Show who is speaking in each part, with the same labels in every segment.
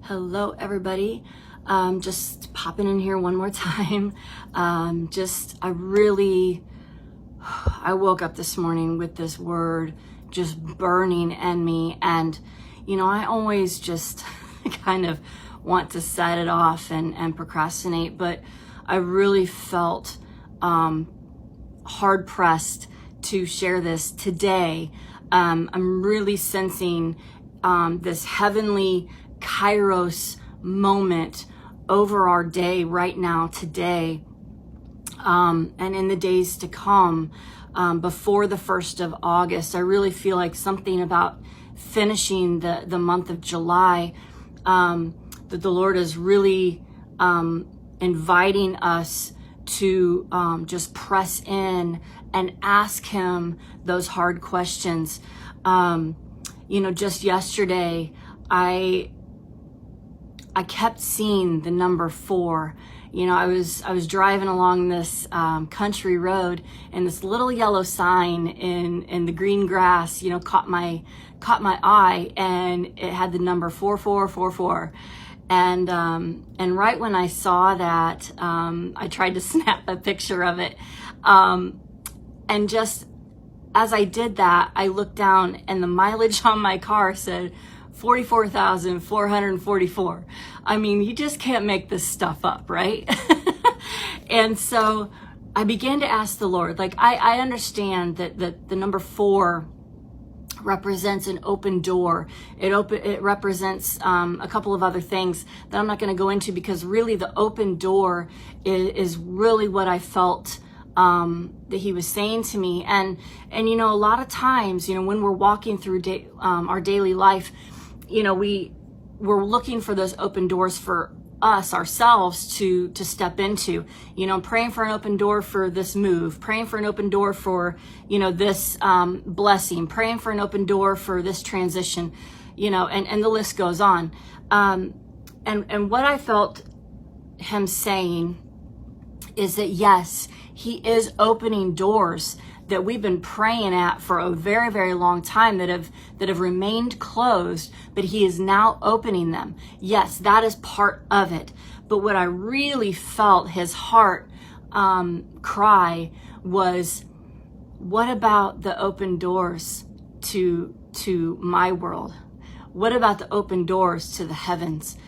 Speaker 1: Hello, everybody. Just popping in here one more time. I woke up this morning with this word just burning in me. And, I always just kind of want to set it off and procrastinate, but I really felt hard pressed to share this today. I'm really sensing this heavenly Kairos moment over our day right now, today, and in the days to come, before the 1st of August. I really feel like something about finishing the month of July, that the Lord is really inviting us to just press in and ask Him those hard questions. Just yesterday, I kept seeing the number 4. I was driving along this country road, and this little yellow sign in the green grass, caught my eye, and it had the number 4444. And right when I saw that, I tried to snap a picture of it. And just as I did that, I looked down, and the mileage on my car said 44,444. I mean, you just can't make this stuff up, right? And so I began to ask the Lord, I understand that the number 4 represents an open door. It represents a couple of other things that I'm not going to go into, because really the open door is really what I felt that He was saying to me. And a lot of times, when we're walking through our daily life, we're looking for those open doors for ourselves to step into. Praying for an open door for this move, praying for an open door for, this blessing, praying for an open door for this transition, and the list goes on. And what I felt Him saying is that, yes, He is opening doors that we've been praying at for a very, very long time that have remained closed, but He is now opening them. Yes, that is part of it. But what I really felt His heart cry was, what about the open doors to my world? What about the open doors to the heavens?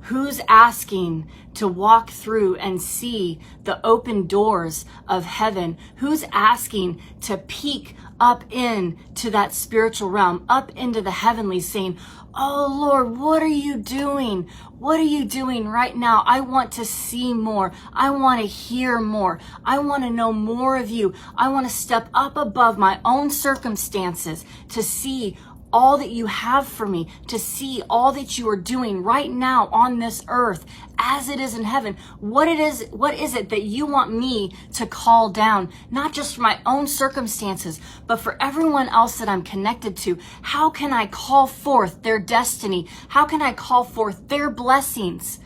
Speaker 1: Who's asking to walk through and see the open doors of heaven? Who's asking to peek up into that spiritual realm, up into the heavenlies, saying, oh Lord, what are you doing? What are you doing right now? I want to see more. I want to hear more. I want to know more of you. I want to step up above my own circumstances to see all that you have for me, to see all that you are doing right now on this earth as it is in heaven. What is it that you want me to call down, not just for my own circumstances, but for everyone else that I'm connected to? How can I call forth their destiny? How can I call forth their blessings?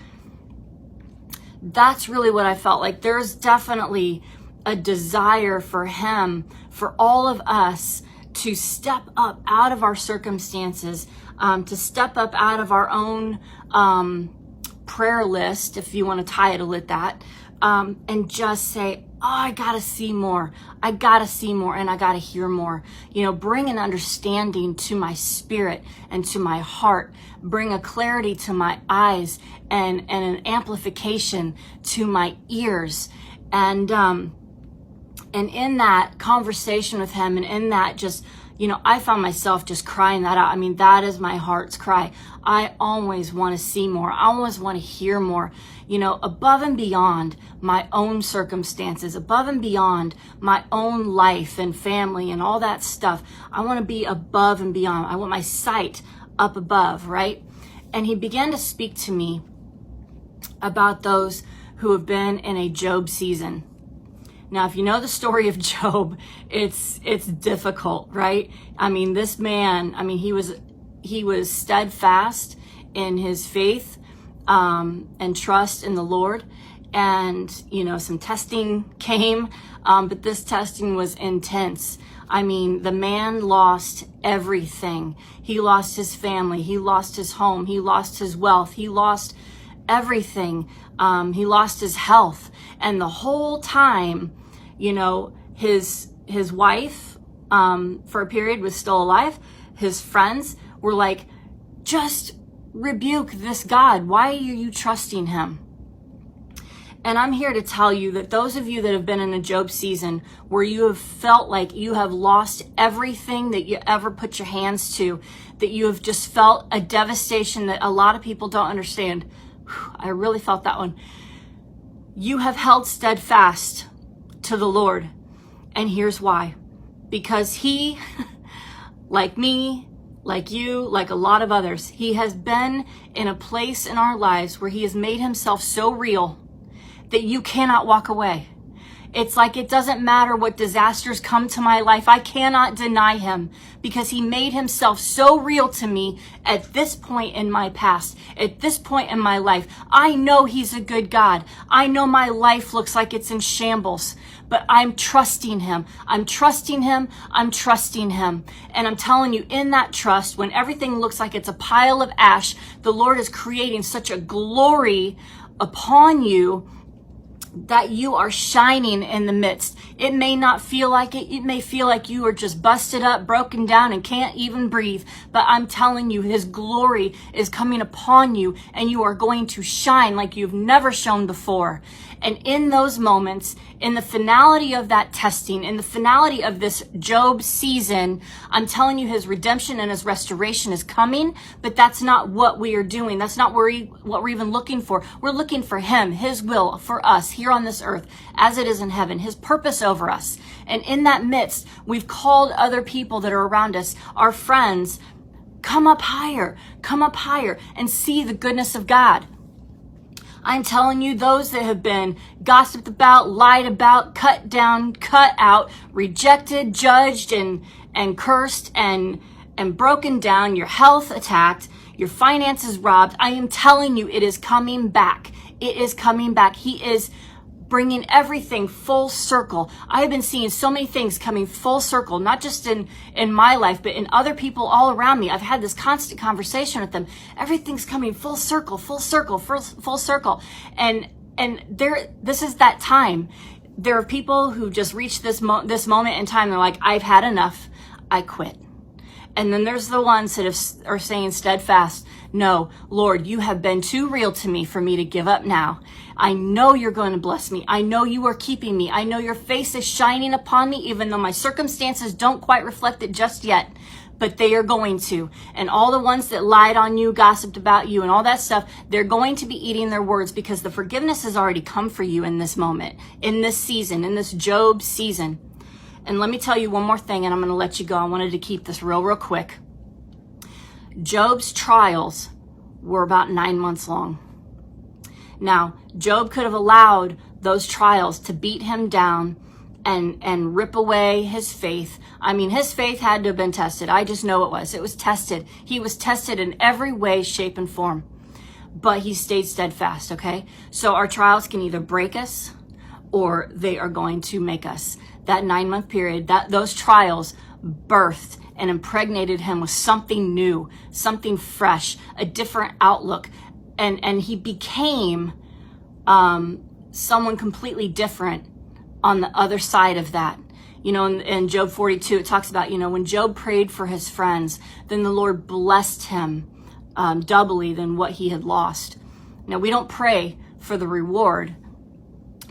Speaker 1: That's really what I felt like. There's definitely a desire for Him, for all of us, to step up out of our circumstances, to step up out of our own prayer list, if you want to title it that, and just say, oh, I got to see more. I got to see more, and I got to hear more. Bring an understanding to my spirit and to my heart. Bring a clarity to my eyes and an amplification to my ears. And in that conversation with Him, and in that just, I found myself just crying that out. I mean, that is my heart's cry. I always want to see more. I always want to hear more, above and beyond my own circumstances, above and beyond my own life and family and all that stuff. I want to be above and beyond. I want my sight up above, right? And He began to speak to me about those who have been in a Job season. Now, if you know the story of Job, it's difficult, right? I mean, this man, he was steadfast in his faith and trust in the Lord. And, some testing came, but this testing was intense. I mean, the man lost everything. He lost his family. He lost his home. He lost his wealth. He lost everything. He lost his health. And the whole time, you know, his wife, for a period was still alive. His friends were like, just rebuke this God. Why are you trusting him? And I'm here to tell you that those of you that have been in a Job season where you have felt like you have lost everything that you ever put your hands to, that you have just felt a devastation that a lot of people don't understand. I really felt that one. You have held steadfast to the Lord. And here's why. Because he, like me, like you, like a lot of others, he has been in a place in our lives where he has made himself so real that you cannot walk away. It's like it doesn't matter what disasters come to my life. I cannot deny him because he made himself so real to me at this point in my past, at this point in my life. I know he's a good God. I know my life looks like it's in shambles, but I'm trusting him. I'm trusting him. I'm trusting him. And I'm telling you, in that trust, when everything looks like it's a pile of ash, the Lord is creating such a glory upon you that you are shining in the midst. It may not feel like it. It may feel like you are just busted up, broken down, and can't even breathe. But I'm telling you, his glory is coming upon you, and you are going to shine like you've never shone before. And in those moments, in the finality of that testing, in the finality of this Job season, I'm telling you, his redemption and his restoration is coming, but that's not what we are doing. That's not what we're even looking for. We're looking for him, his will for us here on this earth, as it is in heaven, his purpose over us. And in that midst, we've called other people that are around us, our friends, come up higher, and see the goodness of God. I'm telling you, those that have been gossiped about, lied about, cut down, cut out, rejected, judged, and cursed, and broken down, your health attacked, your finances robbed, I am telling you, it is coming back. It is coming back. He is bringing everything full circle. I have been seeing so many things coming full circle, not just in my life, but in other people all around me. I've had this constant conversation with them. Everything's coming full circle, full circle, full circle. And this is that time. There are people who just reach this moment in time. They're like, I've had enough. I quit. And then there's the ones that are saying steadfast, no, Lord, you have been too real to me for me to give up now. I know you're going to bless me. I know you are keeping me. I know your face is shining upon me, even though my circumstances don't quite reflect it just yet, but they are going to. And all the ones that lied on you, gossiped about you, and all that stuff, they're going to be eating their words because the forgiveness has already come for you in this moment, in this season, in this Job season. And let me tell you one more thing, and I'm going to let you go. I wanted to keep this real quick. Job's trials were about 9 months long. Now, Job could have allowed those trials to beat him down and rip away his faith. I mean, his faith had to have been tested. I just know it was. It was tested. He was tested in every way, shape, and form. But he stayed steadfast, okay? So our trials can either break us or they are going to make us. That 9-month period, those trials birthed and impregnated him with something new, something fresh, a different outlook. And he became someone completely different on the other side of that. You know, in Job 42, it talks about, you know, when Job prayed for his friends, then the Lord blessed him doubly than what he had lost. Now, we don't pray for the reward,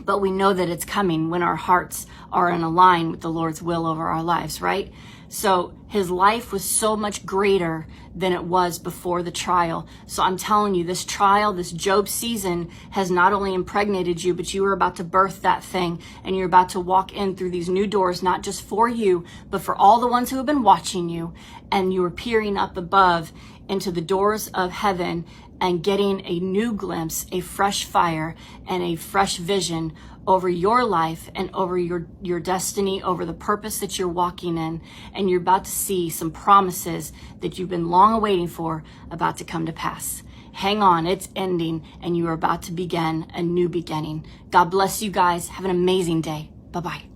Speaker 1: but we know that it's coming when our hearts are in line with the Lord's will over our lives, right? So his life was so much greater than it was before the trial. So I'm telling you, this trial, this Job season has not only impregnated you, but you are about to birth that thing, and you're about to walk in through these new doors, not just for you, but for all the ones who have been watching you. And you are peering up above into the doors of heaven and getting a new glimpse, a fresh fire, and a fresh vision over your life and over your destiny, over the purpose that you're walking in. And you're about to see some promises that you've been long awaiting for about to come to pass. Hang on, it's ending, and you are about to begin a new beginning. God bless you guys. Have an amazing day. Bye-bye.